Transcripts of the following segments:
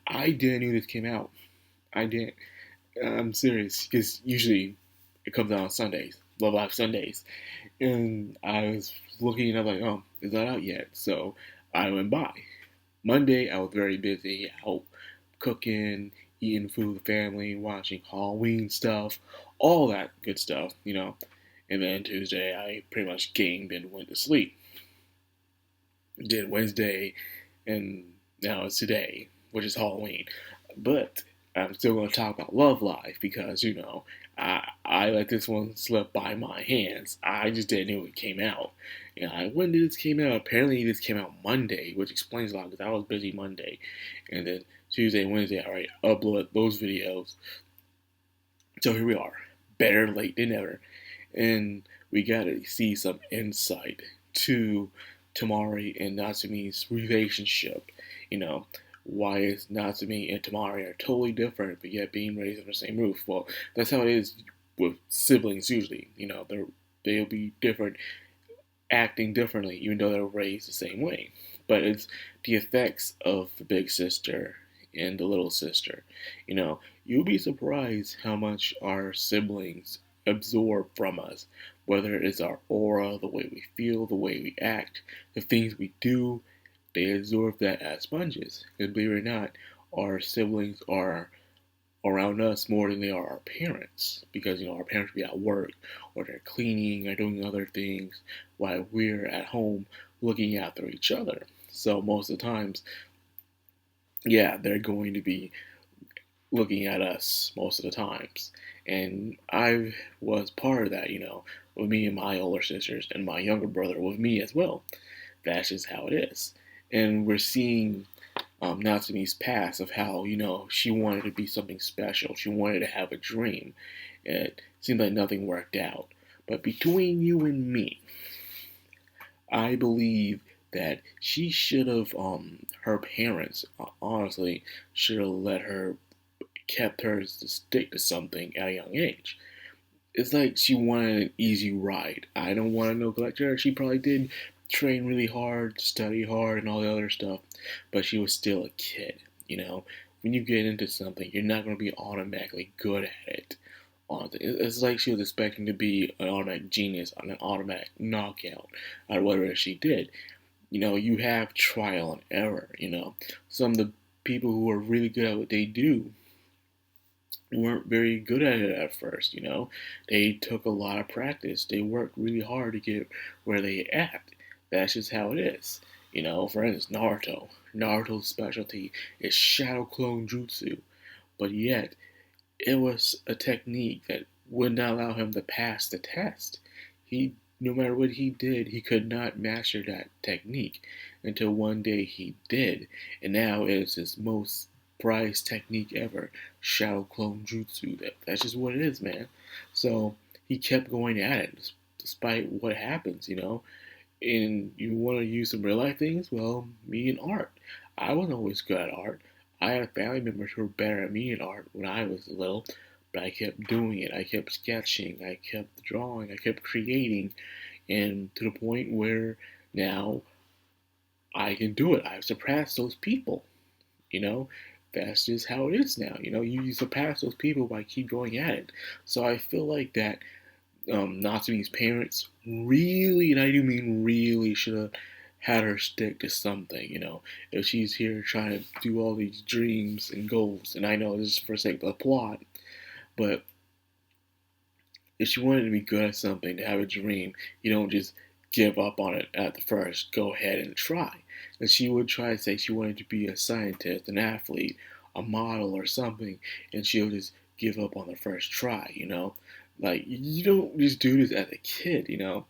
I didn't know this came out. I didn't. I'm serious because usually it comes out on Sundays, Love Live Sundays, and I was looking and I'm like, oh, it's not out yet. So I went by. Monday I was very busy out cooking, eating food with family, watching Halloween stuff, all that good stuff. And then Tuesday I pretty much gamed and went to sleep. Did Wednesday, and now it's today, which is Halloween. But I'm still going to talk about Love Live because I let this one slip by my hands. I just didn't know it came out. When did this came out? Apparently, this came out Monday, which explains a lot because I was busy Monday, and then Tuesday and Wednesday I already uploaded those videos. So here we are, better late than never, and we got to see some insight to Tamari and Natsumi's relationship. You know, why is Natsumi and Tamari are totally different, but yet being raised under the same roof? Well, that's how it is with siblings usually. They'll be different, acting differently, even though they're raised the same way. But it's the effects of the big sister and the little sister. You'll be surprised how much our siblings absorb from us, whether it's our aura, the way we feel, the way we act, the things we do. They absorb that as sponges. Because believe it or not, our siblings are around us more than they are our parents, because our parents be at work or they're cleaning or doing other things while we're at home looking after each other. So most of the times, yeah, they're going to be looking at us most of the times. And I was part of that, with me and my older sisters and my younger brother with me as well. That's just how it is. And we're seeing Natsumi's past of how, she wanted to be something special. She wanted to have a dream. And it seemed like nothing worked out. But between you and me, I believe that she should have, her parents, honestly, should have let her, kept her to stick to something at a young age. It's like she wanted an easy ride. I don't want to neglect her. She probably did train really hard, study hard, and all the other stuff, but she was still a kid. When you get into something, you're not going to be automatically good at it. It's like she was expecting to be an automatic genius, an automatic knockout at whatever she did. You have trial and error. Some of the people who are really good at what they do weren't very good at it at first. They took a lot of practice. They worked really hard to get where they at. That's just how it is. For instance, Naruto. Naruto's specialty is shadow clone jutsu, but yet it was a technique that would not allow him to pass the test. No matter what he did, he could not master that technique until one day he did, and now it is his most prized technique ever, shadow clone jutsu. That's just what it is, man. So he kept going at it despite what happens. And you want to use some real life things? Well, me and art. I wasn't always good at art. I had family members who were better at me in art when I was little, but I kept doing it. I kept sketching. I kept drawing. I kept creating, and to the point where now I can do it. I've surpassed those people. You know, that's just how it is now. You surpass those people by keep going at it. So I feel like that Natsumi's parents really, and I do mean really, should have had her stick to something. If she's here trying to do all these dreams and goals, and I know this is for sake of the plot, but if she wanted to be good at something, to have a dream, you don't just give up on it at the first. Go ahead and try. And she would try to say she wanted to be a scientist, an athlete, a model, or something, and she'll just give up on the first try. Like, you don't just do this as a kid. You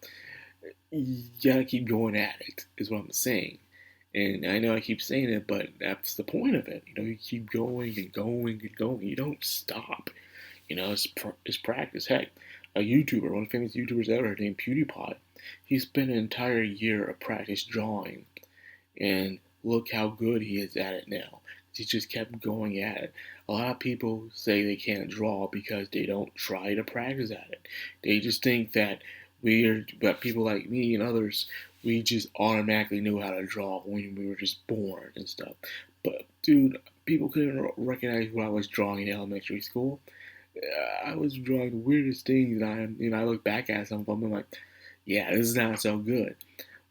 gotta keep going at it, is what I'm saying. And I know I keep saying it, but that's the point of it. You keep going and going and going. You don't stop. It's practice. Heck, a YouTuber, one of the famous YouTubers ever, named PewDiePie, he spent an entire year of practice drawing, and look how good he is at it now. He just kept going at it. A lot of people say they can't draw because they don't try to practice at it. They just think that but people like me and others, we just automatically knew how to draw when we were just born and stuff. But dude, people couldn't recognize what I was drawing in elementary school. I was drawing the weirdest things, and I look back at some of them, and I'm like, yeah, this is not so good.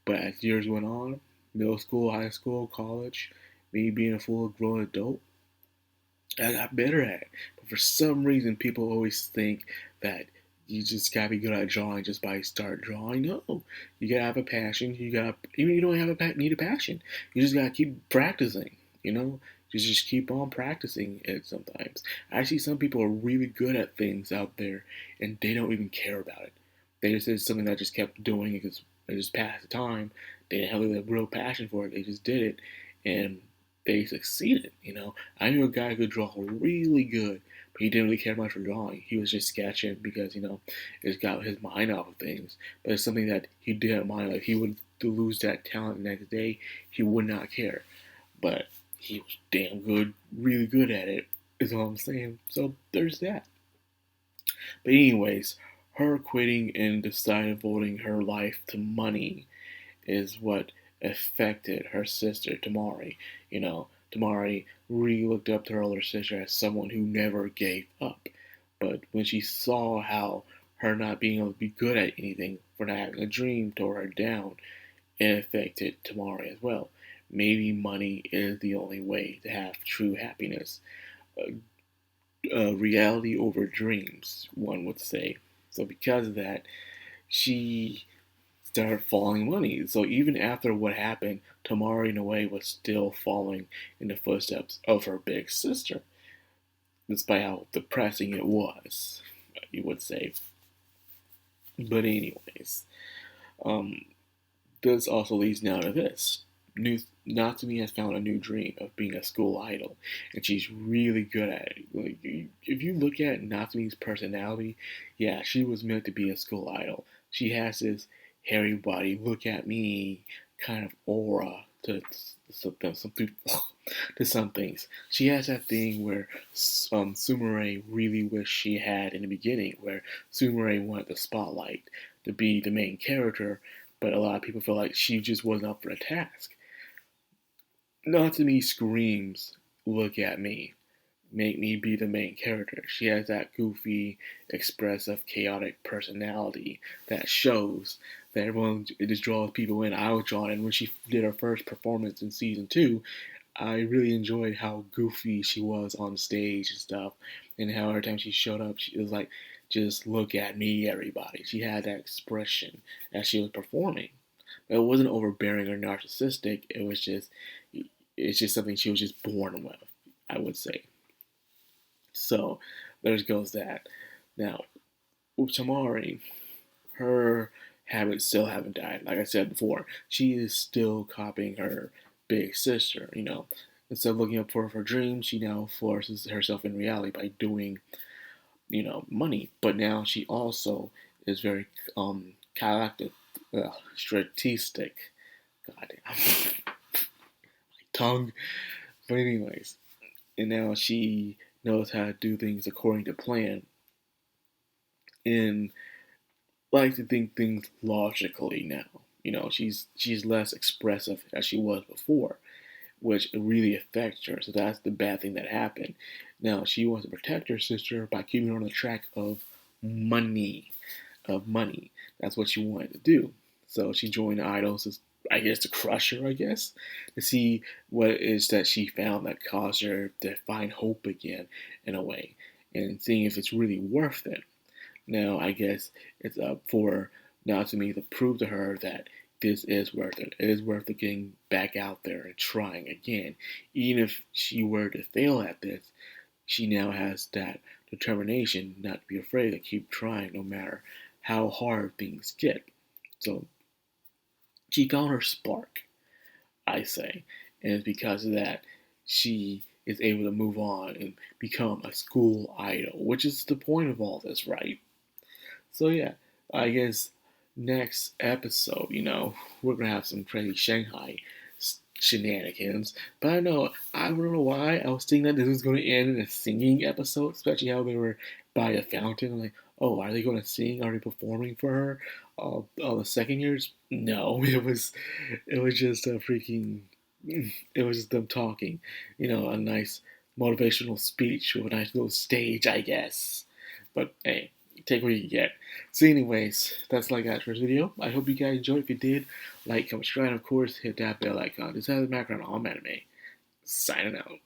But as years went on, middle school, high school, college, me being a full grown adult, I got better at it. But for some reason, people always think that you just gotta be good at drawing just by start drawing. No, you gotta have a passion. Even you don't need a passion. You just gotta keep practicing. You know, you just keep on practicing it. Sometimes I see some people are really good at things out there, and they don't even care about it. They just did something that just kept doing it because they just passed the time. They didn't have a real passion for it. They just did it, and they succeeded. I knew a guy who could draw really good, but he didn't really care much for drawing. He was just sketching because it got his mind off of things. But it's something that he didn't mind. Like he would lose that talent the next day, he would not care. But he was damn good, really good at it. Is all I'm saying. So there's that. But anyways, her quitting and devoting her life to money is what affected her sister Tamari. Tamari really looked up to her older sister as someone who never gave up. But when she saw how her not being able to be good at anything for not having a dream tore her down, it affected Tamari as well. Maybe money is the only way to have true happiness. Reality over dreams, one would say. So because of that, she started following money. So even after what happened, Tamari in a way was still following in the footsteps of her big sister, despite how depressing it was, you would say. But anyways, um, this also leads now to this. Natsumi has found a new dream of being a school idol, and she's really good at it. Like, if you look at Natsumi's personality, yeah, she was meant to be a school idol. She has this everybody look at me kind of aura to to some things. She has that thing where Sumire really wished she had in the beginning, where Sumire wanted the spotlight to be the main character, but a lot of people feel like she just wasn't up for the task. Natsumi screams, "Look at me. Make me be the main character." She has that goofy, expressive, chaotic personality that shows that everyone just draws people in. I was drawn in when she did her first performance in season 2. I really enjoyed how goofy she was on stage and stuff, and how every time she showed up, she was like, "Just look at me, everybody." She had that expression as she was performing. It wasn't overbearing or narcissistic. It's just something she was just born with, I would say. So there goes that. Now, with Tamari, her habits still haven't died. Like I said before, she is still copying her big sister. Instead of looking up for her dreams, she now forces herself in reality by doing, money. But now she also is very collective, strategic. Goddamn, tongue. But anyways, and now she knows how to do things according to plan and likes to think things logically now. She's less expressive as she was before, which really affects her. So that's the bad thing that happened. Now she wants to protect her sister by keeping her on the track of money. That's what she wanted to do. So she joined the idols, I guess, to crush her, I guess, to see what it is that she found that caused her to find hope again, in a way, and seeing if it's really worth it. Now, I guess it's up for Natsumi to prove to her that this is worth it. It is worth it getting back out there and trying again. Even if she were to fail at this, she now has that determination not to be afraid to keep trying no matter how hard things get. So she found her spark, I say, and it's because of that she is able to move on and become a school idol, which is the point of all this, right? So yeah, I guess next episode, we're gonna have some crazy Shanghai shenanigans. But I don't know why I was thinking that this was gonna end in a singing episode, especially how they were by a fountain. I'm like, oh, are they gonna sing? Are they performing for her? All the second years? No, it was just a freaking It was just them talking, a nice motivational speech or a nice little stage, I guess. But hey, take what you get. So, anyways, that's all I got for this video. I hope you guys enjoyed. If you did, like, comment, subscribe, and of course, hit that bell icon. This has the background on anime. Signing out.